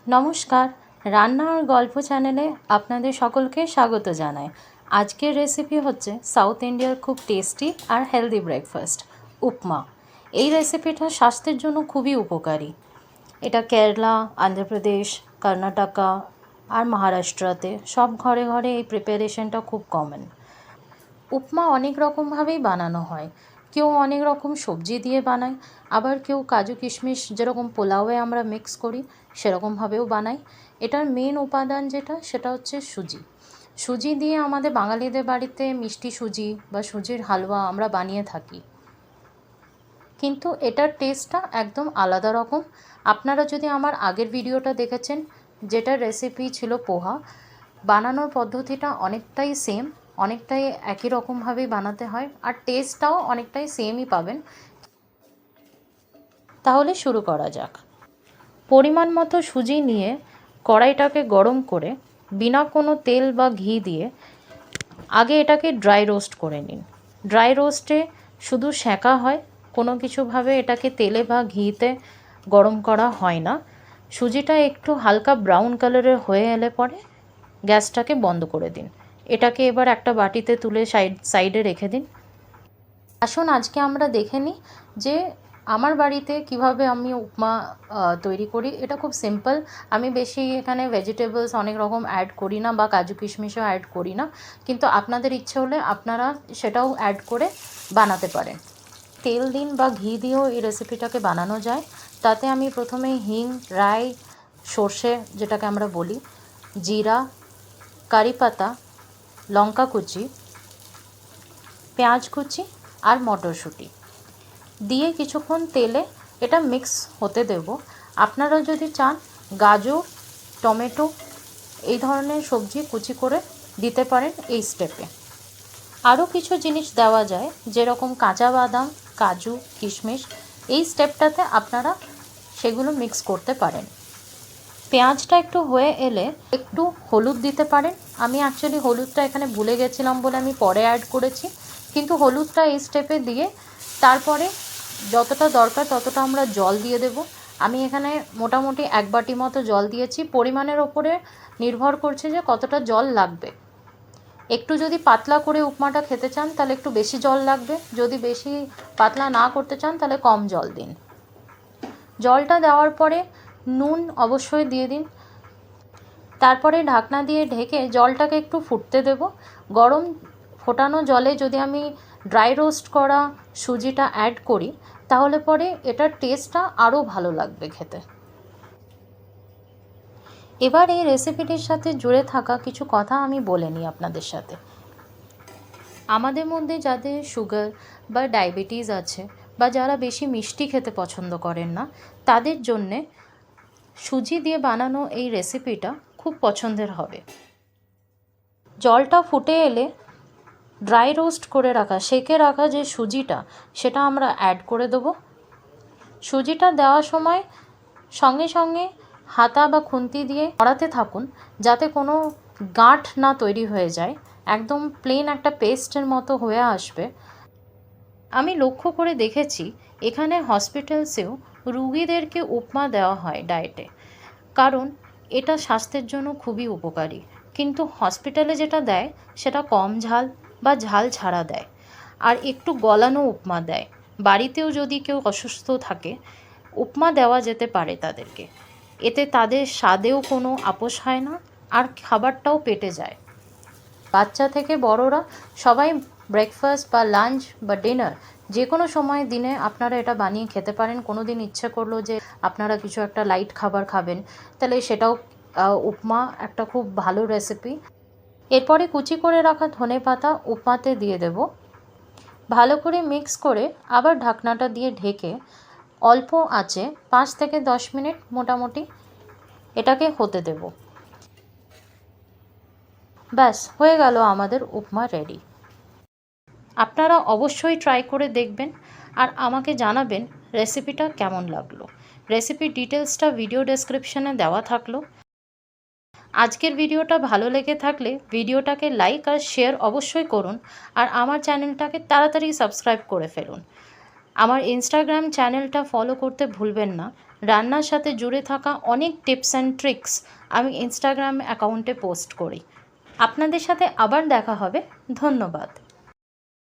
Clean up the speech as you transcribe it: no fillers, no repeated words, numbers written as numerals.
নমস্কার, রান্না আর গল্প চ্যানেলে আপনাদের সকলকে স্বাগত জানাই। আজকের রেসিপি হচ্ছে সাউথ ইন্ডিয়ার খুব টেস্টি আর হেলদি ব্রেকফাস্ট উপমা। এই রেসিপিটা স্বাস্থ্যের জন্য খুবই উপকারী। এটা কেরালা, অন্ধ্রপ্রদেশ, কর্ণাটকা আর মহারাষ্ট্রতে সব ঘরে ঘরে এই প্রিপারেশনটা খুব কমন। উপমা অনেক রকমভাবেই বানানো হয়। কেউ অনেক রকম সবজি দিয়ে বানায়, আবার কেউ কাজু কিশমিশ যেরকম পোলাওয়ে আমরা মিক্স করি সেরকমভাবেও বানাই। এটার মেন উপাদান যেটা সেটা হচ্ছে সুজি। সুজি দিয়ে আমাদের বাঙালিদের বাড়িতে মিষ্টি সুজি বা সুজির হালুয়া আমরা বানিয়ে থাকি, কিন্তু এটার টেস্টটা একদম আলাদা রকম। আপনারা যদি আমার আগের ভিডিওটা দেখেছেন, যেটার রেসিপি ছিল পোহা, বানানোর পদ্ধতিটা অনেকটাই সেম, অনেকটাই একই রকমভাবেই বানাতে হয় আর টেস্টটাও অনেকটাই সেমই পাবেন। তাহলে শুরু করা যাক। পরিমাণ মতো সুজি নিয়ে কড়াইটাকে গরম করে বিনা কোনো তেল বা ঘি দিয়ে আগে এটাকে ড্রাই রোস্ট করে নিন। ড্রাই রোস্টে শুধু সেঁকা হয়, কোনো কিছুভাবে এটাকে তেলে বা ঘিতে গরম করা হয় না। সুজিটা একটু হালকা ব্রাউন কালারের হয়ে এলে পরে গ্যাসটাকে বন্ধ করে দিন। এটাকে এবার একটা বাটিতে তুলে সাইডে রেখে দিন। আসুন আজকে আমরা দেখে নিই যে আমার বাড়িতে কিভাবে আমি উপমা তৈরি করি। এটা খুব সিম্পল। আমি বেশি এখানে ভেজিটেবলস অনেক রকম অ্যাড করি না বা কাজু কিশমিশও অ্যাড করি না, কিন্তু আপনাদের ইচ্ছে হলে আপনারা সেটাও অ্যাড করে বানাতে পারেন। তেল দিন বা ঘি দিয়েও এই রেসিপিটাকে বানানো যায়। তাতে আমি প্রথমে হিং, রাই, সর্ষে যেটাকে আমরা বলি, জিরা, কারি পাতা, লঙ্কা কুচি, পেঁয়াজ কুচি আর মটরশুঁটি দিয়ে কিছুক্ষণ তেলে এটা মিক্স হতে দেব। আপনারা যদি চান গাজর, টমেটো এই ধরনের সবজি কুচি করে দিতে পারেন এই স্টেপে। আরও কিছু জিনিস দেওয়া যায়, যেরকম কাঁচা বাদাম, কাজু, কিশমিশ। এই স্টেপটাতে আপনারা সেগুলো মিক্স করতে পারেন। পেঁয়াজটা একটু হয়ে এলে একটু হলুদ দিতে পারেন। আমি অ্যাকচুয়ালি হলুদটা এখানে ভুলে গেছিলাম বলে আমি পরে অ্যাড করেছি, কিন্তু হলুদটা এই স্টেপে দিয়ে তারপরে যতটা দরকার ততটা আমরা জল দিয়ে দেব। আমি এখানে মোটামুটি 1 বাটি মতো জল দিয়েছি। পরিমাণের ওপরে নির্ভর করছে যে কতটা জল লাগবে। একটু যদি পাতলা করে উপমাটা খেতে চান তাহলে একটু বেশি জল লাগবে, যদি বেশি পাতলা না করতে চান তাহলে কম জল দিন। জলটা দেওয়ার পরে নুন অবশ্যই দিয়ে দিন। তারপরে ঢাকনা দিয়ে ঢেকে জলটাকে একটু ফুটতে দেব। গরম ফোটানো জলে যদি আমি ড্রাই রোস্ট করা সুজিটা অ্যাড করি তাহলে পরে এটার টেস্টটা আরও ভালো লাগবে খেতে। এবার এই রেসিপিটির সাথে জুড়ে থাকা কিছু কথা আমি বলে নিই আপনাদের সাথে। আমাদের মধ্যে যাদের সুগার বা ডায়াবেটিস আছে বা যারা বেশি মিষ্টি খেতে পছন্দ করেন না, তাদের জন্যে সুজি দিয়ে বানানো এই রেসিপিটা খুব পছন্দের হবে। জলটা ফুটে এলে ড্রাই রোস্ট করে রাখা, সেঁকে রাখা যে সুজিটা সেটা আমরা অ্যাড করে দেবো। সুজিটা দেওয়ার সময় সঙ্গে সঙ্গে হাতা বা খুন্তি দিয়ে নড়াতে থাকুন যাতে কোনো গাঁঠ না তৈরি হয়ে যায়। একদম প্লেন একটা পেস্টের মতো হয়ে আসবে। আমি লক্ষ্য করে দেখেছি এখানে হসপিটালসেও রুগীদেরকে উপমা দেওয়া হয় ডায়েটে, কারণ এটা স্বাস্থ্যের জন্য খুবই উপকারী। কিন্তু হসপিটালে যেটা দেয় সেটা কম ঝাল বা ঝাল ছাড়া দেয়, আর একটু গলানো উপমা দেয়। বাড়িতেও যদি কেউ অসুস্থ থাকে উপমা দেওয়া যেতে পারে তাদেরকে, এতে তাদের স্বাদেও কোনো আপোষ হয় না আর খাবারটাও পেটে যায়। বাচ্চা থেকে বড়রা সবাই ব্রেকফাস্ট বা লাঞ্চ বা ডিনার যে কোনো সময় দিনে আপনারা এটা বানিয়ে খেতে পারেন। কোনো দিন ইচ্ছে করলো যে আপনারা কিছু একটা লাইট খাবার খাবেন, তাহলে সেটাও উপমা একটা খুব ভালো রেসিপি। এরপরে কুচি করে রাখা ধনেপাতা উপমাতে দিয়ে দেব। ভালো করে মিক্স করে আবার ঢাকনাটা দিয়ে ঢেকে অল্প আঁচে 5 থেকে 10 মিনিট মোটামুটি এটাকে হতে দেব। ব্যাস হয়ে গেল আমাদের উপমা রেডি। আপনারা অবশ্যই ট্রাই করে দেখবেন আর আমাকে জানাবেন রেসিপিটা কেমন লাগলো। রেসিপির ডিটেলসটা ভিডিও ডেসক্রিপশানে দেওয়া থাকলো। আজকের ভিডিওটা ভালো লেগে থাকলে ভিডিওটাকে লাইক আর শেয়ার অবশ্যই করুন, আর আমার চ্যানেলটাকে তাড়াতাড়ি সাবস্ক্রাইব করে ফেলুন। আমার ইনস্টাগ্রাম চ্যানেলটা ফলো করতে ভুলবেন না, রান্নার সাথে জুড়ে থাকা অনেক টিপস অ্যান্ড ট্রিক্স আমি ইনস্টাগ্রাম অ্যাকাউন্টে পোস্ট করি। আপনাদের সাথে আবার দেখা হবে। ধন্যবাদ।